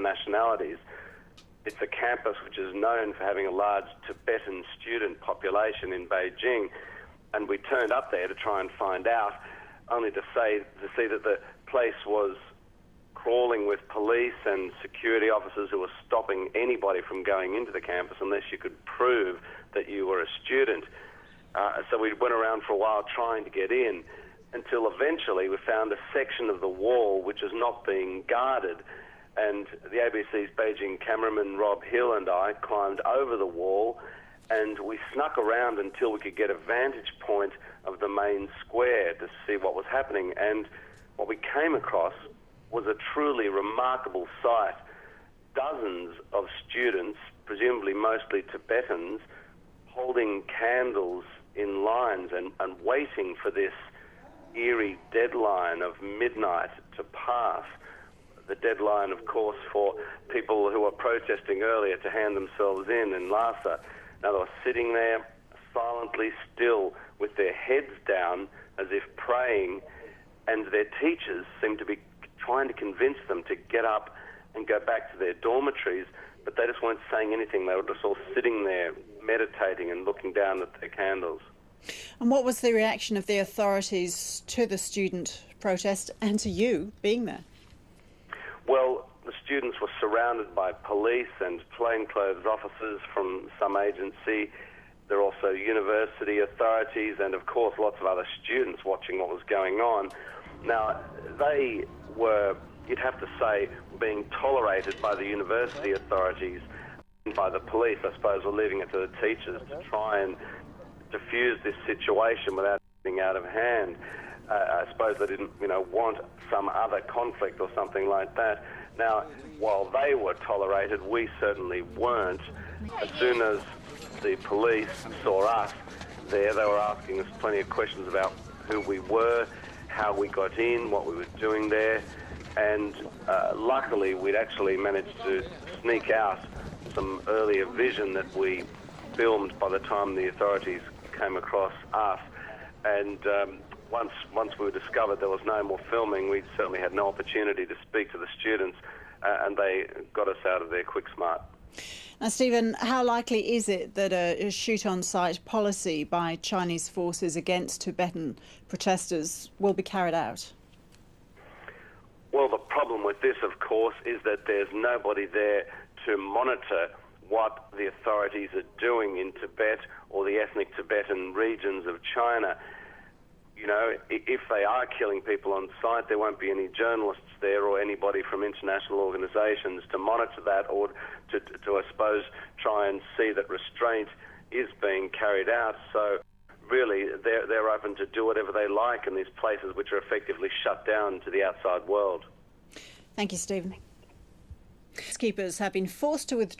nationalities. It's a campus which is known for having a large Tibetan student population in Beijing, and we turned up there to try and find out, only to see that the place was crawling with police and security officers who were stopping anybody from going into the campus unless you could prove that you were a student. So we went around for a while trying to get in, until eventually we found a section of the wall which is not being guarded, and the ABC's Beijing cameraman Rob Hill and I climbed over the wall, and we snuck around until we could get a vantage point of the main square to see what was happening. And what we came across was a truly remarkable sight. Dozens of students, presumably mostly Tibetans, holding candles in lines and waiting for this eerie deadline of midnight to pass. The deadline, of course, for people who were protesting earlier to hand themselves in Lhasa. Now, they were sitting there silently still with their heads down as if praying, and their teachers seemed to be trying to convince them to get up and go back to their dormitories, but they just weren't saying anything. They were just all sitting there meditating and looking down at their candles. And what was the reaction of the authorities to the student protest and to you being there? Well, the students were surrounded by police and plainclothes officers from some agency. There are also university authorities and, of course, lots of other students watching what was going on. Now, they were, you'd have to say, being tolerated by the university authorities and by the police. I suppose we're leaving it to the teachers to try and diffuse this situation without getting out of hand. I suppose they didn't, want some other conflict or something like that. Now, while they were tolerated, we certainly weren't. As soon as the police saw us there, they were asking us plenty of questions about who we were, how we got in, what we were doing there, and luckily we'd actually managed to sneak out some earlier vision that we filmed by the time the authorities came across us. And once we were discovered there was no more filming, we certainly had no opportunity to speak to the students, and they got us out of there quick smart. Now, Stephen, how likely is it that a shoot-on-sight policy by Chinese forces against Tibetan protesters will be carried out? Well, the problem with this, of course, is that there's nobody there to monitor what the authorities are doing in Tibet or the ethnic Tibetan regions of China. If they are killing people on site, there won't be any journalists there or anybody from international organisations to monitor that or to I suppose, try and see that restraint is being carried out. So really, they're open to do whatever they like in these places which are effectively shut down to the outside world. Thank you, Stephen. Keepers have been forced to withdraw